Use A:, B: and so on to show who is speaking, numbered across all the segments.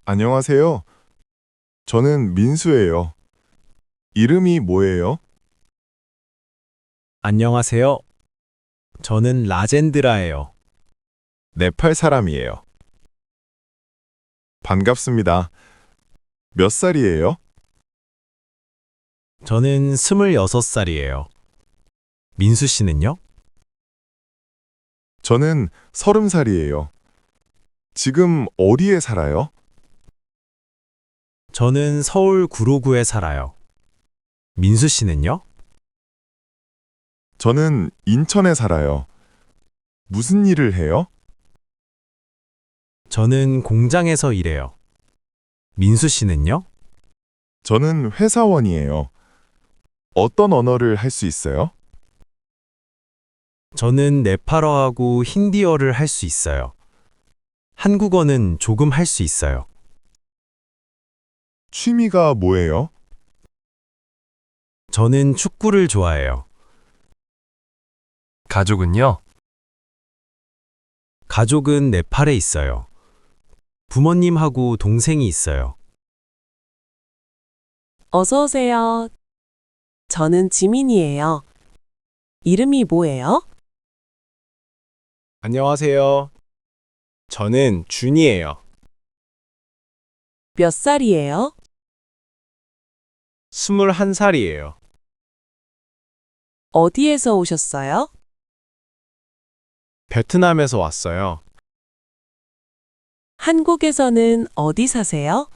A: 안녕하세요. 저는 민수예요. 이름이 뭐예요?
B: 안녕하세요. 저는 라젠드라예요.
A: 네팔 사람이에요. 반갑습니다. 몇 살이에요?
B: 저는 26살이에요. 민수 씨는요?
A: 저는 30살이에요. 지금 어디에 살아요?
B: 저는 서울 구로구에 살아요. 민수 씨는요?
A: 저는 인천에 살아요. 무슨 일을 해요?
B: 저는 공장에서 일해요. 민수 씨는요?
A: 저는 회사원이에요. 어떤 언어를 할 수 있어요?
B: 저는 네팔어하고 힌디어를 할 수 있어요. 한국어는 조금 할 수 있어요.
A: 취미가 뭐예요?
B: 저는 축구를 좋아해요.
C: 가족은요?
B: 가족은 네팔에 있어요. 부모님하고 동생이 있어요.
D: 어서 오세요. 저는 지민이에요. 이름이 뭐예요?
B: 안녕하세요. 저는 준이에요.
D: 몇 살이에요?
B: 21살이에요.
D: 어디에서 오셨어요?
B: 베트남에서 왔어요.
D: 한국에서는 어디 사세요?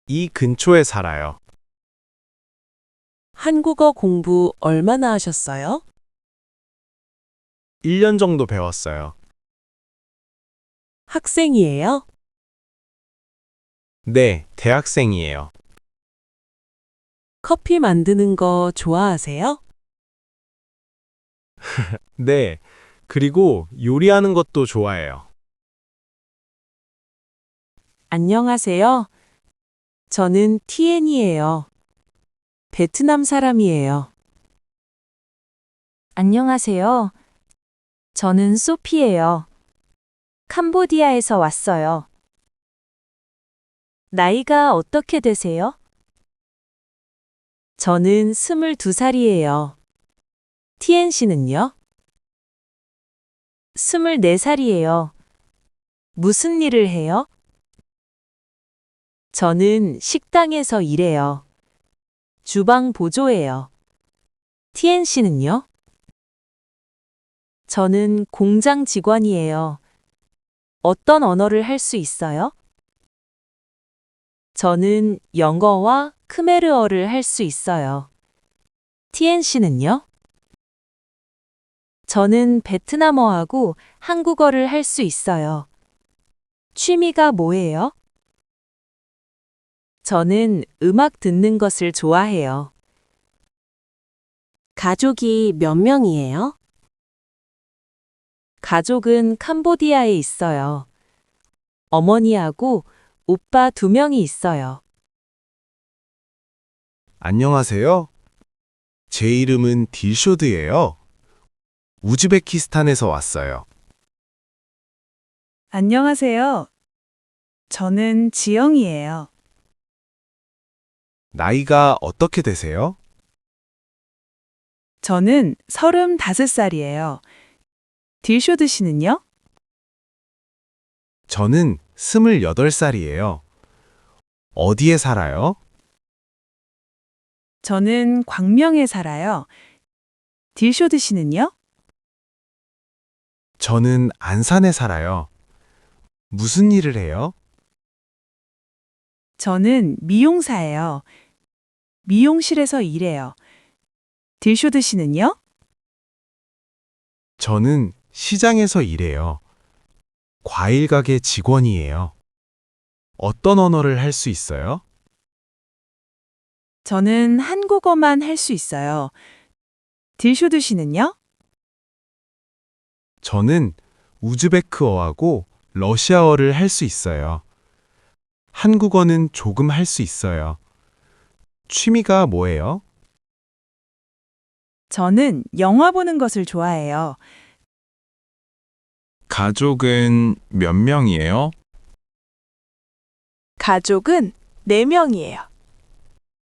B: 이 근처에 살아요.
D: 한국어 공부 얼마나 하셨어요?
B: 1년 정도 배웠어요.
D: 학생이에요?
B: 네, 대학생이에요.
D: 커피 만드는 거 좋아하세요?
B: 네, 그리고 요리하는 것도 좋아해요.
D: 안녕하세요. 저는 티엔이에요. 베트남 사람이에요.
E: 안녕하세요. 저는 소피예요. 캄보디아에서 왔어요. 나이가 어떻게 되세요?
D: 저는 22살이에요. 티엔 씨는요?
E: 24살이에요. 무슨 일을 해요?
D: 저는 식당에서 일해요. 주방 보조예요. 티엔 씨는요?
E: 저는 공장 직원이에요. 어떤 언어를 할 수 있어요?
D: 저는 영어와 크메르어를 할 수 있어요. 티엔 씨는요?
E: 저는 베트남어하고 한국어를 할 수 있어요. 취미가 뭐예요?
D: 저는 음악 듣는 것을 좋아해요. 가족이 몇 명이에요? 가족은 캄보디아에 있어요. 어머니하고 오빠 2명이 있어요.
B: 안녕하세요. 제 이름은 딜쇼드예요. 우즈베키스탄에서 왔어요.
F: 안녕하세요. 저는 지영이에요.
B: 나이가 어떻게 되세요?
F: 저는 35살이에요. 딜쇼드 씨는요?
B: 저는 28살이에요. 어디에 살아요?
F: 저는 광명에 살아요. 딜쇼드 씨는요?
B: 저는 안산에 살아요. 무슨 일을 해요?
F: 저는 미용사예요. 미용실에서 일해요. 딜쇼드 씨는요?
B: 저는 시장에서 일해요. 과일 가게 직원이에요. 어떤 언어를 할 수 있어요?
F: 저는 한국어만 할 수 있어요. 딜쇼드 씨는요?
B: 저는 우즈베크어하고 러시아어를 할 수 있어요. 한국어는 조금 할 수 있어요. 취미가 뭐예요?
F: 저는 영화 보는 것을 좋아해요.
A: 가족은 몇 명이에요?
C: 가족은 4명이에요.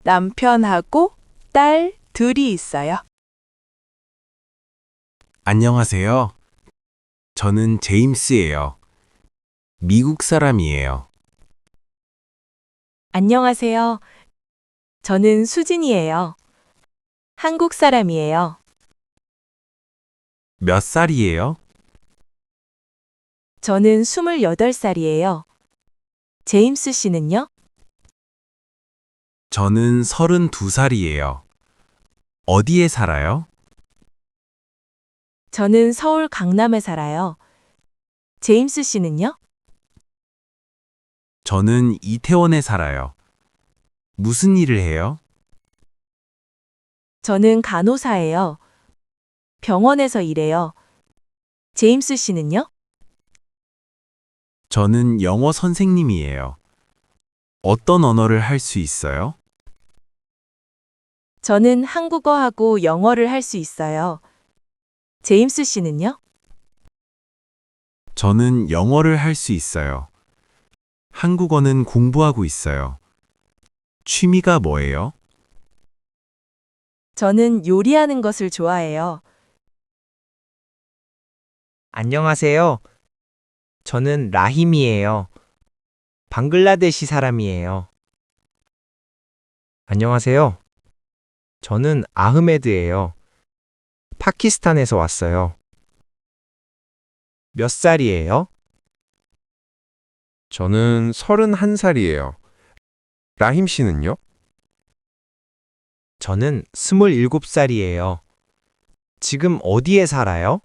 C: 남편하고 딸 둘이 있어요.
G: 안녕하세요. 저는 제임스예요. 미국 사람이에요.
D: 안녕하세요. 저는 수진이에요. 한국 사람이에요.
G: 몇 살이에요?
D: 저는 28살이에요. 제임스 씨는요?
G: 저는 32살이에요. 어디에 살아요?
D: 저는 서울 강남에 살아요. 제임스 씨는요?
G: 저는 이태원에 살아요. 무슨 일을 해요?
D: 저는 간호사예요. 병원에서 일해요. 제임스 씨는요?
G: 저는 영어 선생님이에요. 어떤 언어를 할 수 있어요?
D: 저는 한국어하고 영어를 할 수 있어요. 제임스 씨는요?
G: 저는 영어를 할 수 있어요. 한국어는 공부하고 있어요. 취미가 뭐예요?
D: 저는 요리하는 것을 좋아해요.
H: 안녕하세요. 저는 라힘이에요. 방글라데시 사람이에요. 안녕하세요. 저는 아흐메드예요. 파키스탄에서 왔어요. 몇 살이에요?
I: 저는 31살이에요. 라힘 씨는요?
H: 저는 27살이에요. 지금 어디에 살아요?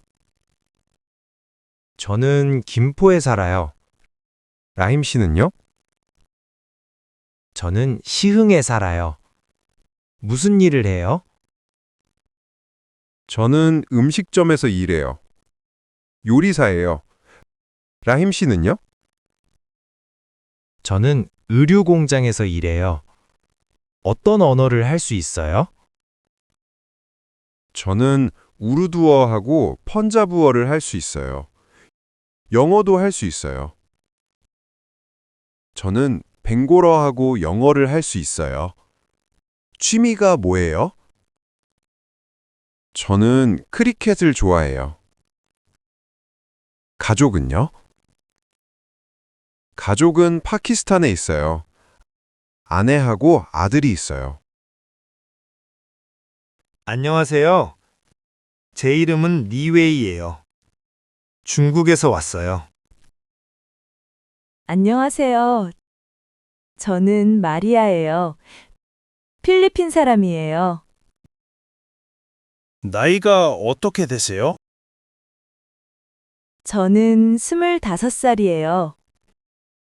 H: 저는 김포에 살아요.
I: 라힘 씨는요?
H: 저는 시흥에 살아요. 무슨 일을 해요?
I: 저는 음식점에서 일해요. 요리사예요. 라힘 씨는요?
H: 저는 의류 공장에서 일해요. 어떤 언어를 할 수 있어요?
I: 저는 우르두어하고 펀자브어를 할 수 있어요. 영어도 할 수 있어요. 저는 벵골어하고 영어를 할 수 있어요. 취미가 뭐예요? 저는 크리켓을 좋아해요. 가족은요? 가족은 파키스탄에 있어요. 아내하고 아들이 있어요.
J: 안녕하세요. 제 이름은 리웨이예요. 중국에서 왔어요.
E: 안녕하세요. 저는 마리아예요. 필리핀 사람이에요.
J: 나이가 어떻게 되세요?
E: 저는 25살이에요.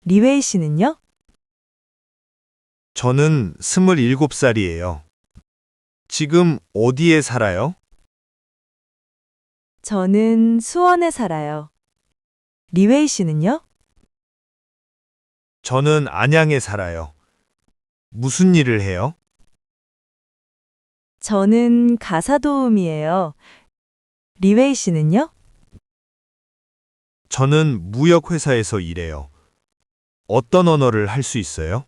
E: 리웨이 씨는요?
J: 저는 27살이에요. 지금 어디에 살아요?
E: 저는 수원에 살아요. 리웨이 씨는요?
J: 저는 안양에 살아요. 무슨 일을 해요?
E: 저는 가사도우미예요. 리웨이 씨는요?
J: 저는 무역회사에서 일해요. 어떤 언어를 할 수 있어요?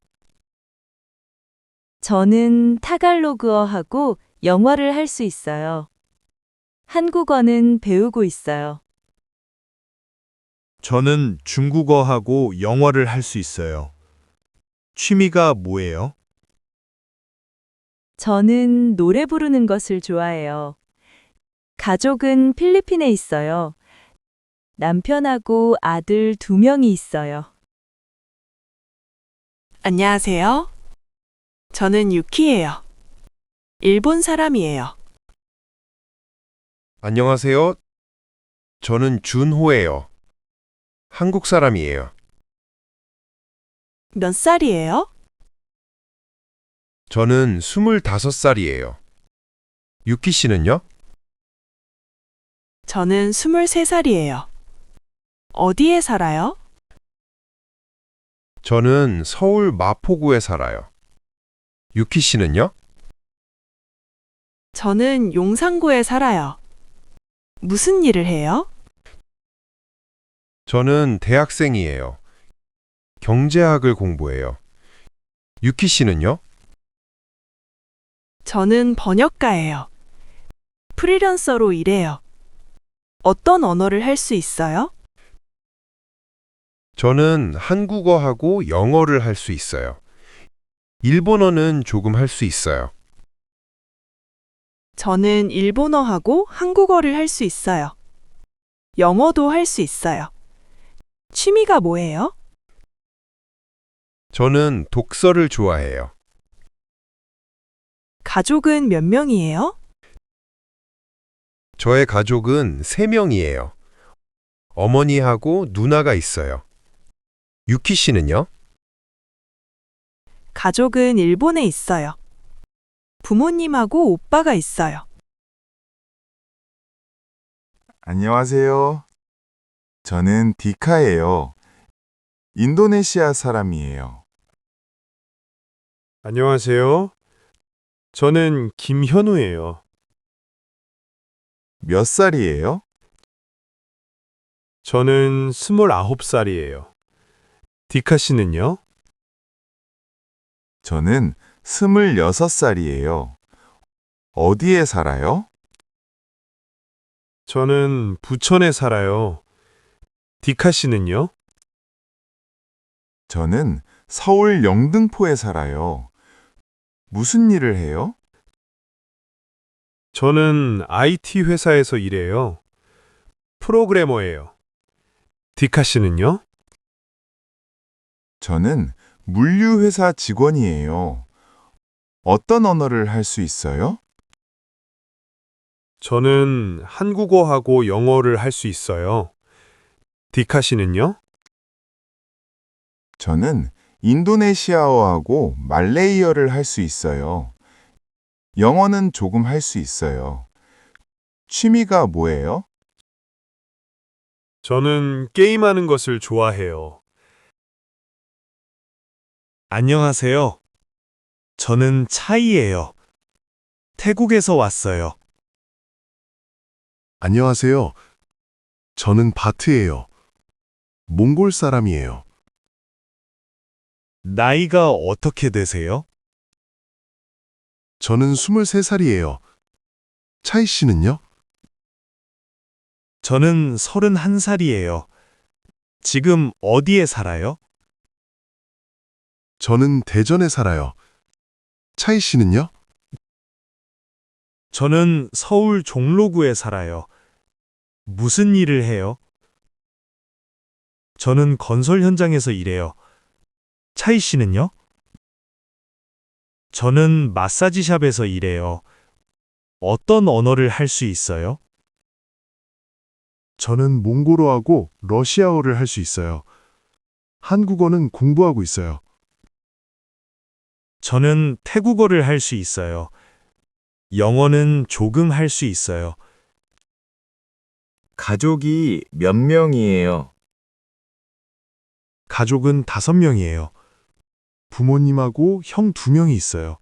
E: 저는 타갈로그어하고 영어를 할 수 있어요. 한국어는 배우고 있어요.
J: 저는 중국어하고 영어를 할 수 있어요. 취미가 뭐예요?
E: 저는 노래 부르는 것을 좋아해요. 가족은 필리핀에 있어요. 남편하고 아들 2명이 있어요.
C: 안녕하세요. 저는 유키예요. 일본 사람이에요.
I: 안녕하세요. 저는 준호예요. 한국 사람이에요.
C: 몇 살이에요?
I: 저는 25살이에요. 유키 씨는요?
C: 저는 23살이에요. 어디에 살아요?
I: 저는 서울 마포구에 살아요. 유키 씨는요?
C: 저는 용산구에 살아요. 무슨 일을 해요?
I: 저는 대학생이에요. 경제학을 공부해요. 유키 씨는요?
C: 저는 번역가예요. 프리랜서로 일해요. 어떤 언어를 할 수 있어요?
I: 저는 한국어하고 영어를 할 수 있어요. 일본어는 조금 할 수 있어요.
C: 저는 일본어하고 한국어를 할 수 있어요. 영어도 할 수 있어요. 취미가 뭐예요?
I: 저는 독서를 좋아해요.
C: 가족은 몇 명이에요?
I: 저의 가족은 3명이에요. 어머니하고 누나가 있어요. 유키 씨는요?
C: 가족은 일본에 있어요. 부모님하고 오빠가 있어요.
A: 안녕하세요. 저는 디카예요. 인도네시아 사람이에요.
J: 안녕하세요. 저는 김현우예요.
A: 몇 살이에요?
J: 저는 29살이에요. 디카 씨는요?
A: 저는 26살이에요. 어디에 살아요?
J: 저는 부천에 살아요. 디카 씨는요?
A: 저는 서울 영등포에 살아요. 무슨 일을 해요?
J: 저는 IT 회사에서 일해요. 프로그래머예요. 디카 씨는요?
A: 저는 물류회사 직원이에요. 어떤 언어를 할 수 있어요?
J: 저는 한국어하고 영어를 할 수 있어요. 디카 씨는요?
A: 저는 인도네시아어하고 말레이어를 할 수 있어요. 영어는 조금 할 수 있어요. 취미가 뭐예요?
J: 저는 게임하는 것을 좋아해요.
H: 안녕하세요. 저는 차이예요. 태국에서 왔어요.
K: 안녕하세요. 저는 바트예요. 몽골 사람이에요.
H: 나이가 어떻게 되세요?
K: 저는 23살이에요. 차이 씨는요?
H: 저는 31살이에요. 지금 어디에 살아요?
K: 저는 대전에 살아요. 차이 씨는요?
H: 저는 서울 종로구에 살아요. 무슨 일을 해요? 저는 건설 현장에서 일해요. 차이 씨는요? 저는 마사지샵에서 일해요. 어떤 언어를 할 수 있어요?
K: 저는 몽골어하고 러시아어를 할 수 있어요. 한국어는 공부하고 있어요.
H: 저는 태국어를 할 수 있어요. 영어는 조금 할 수 있어요.
L: 가족이 몇 명이에요?
K: 가족은 5명이에요. 부모님하고 형 2명이 있어요.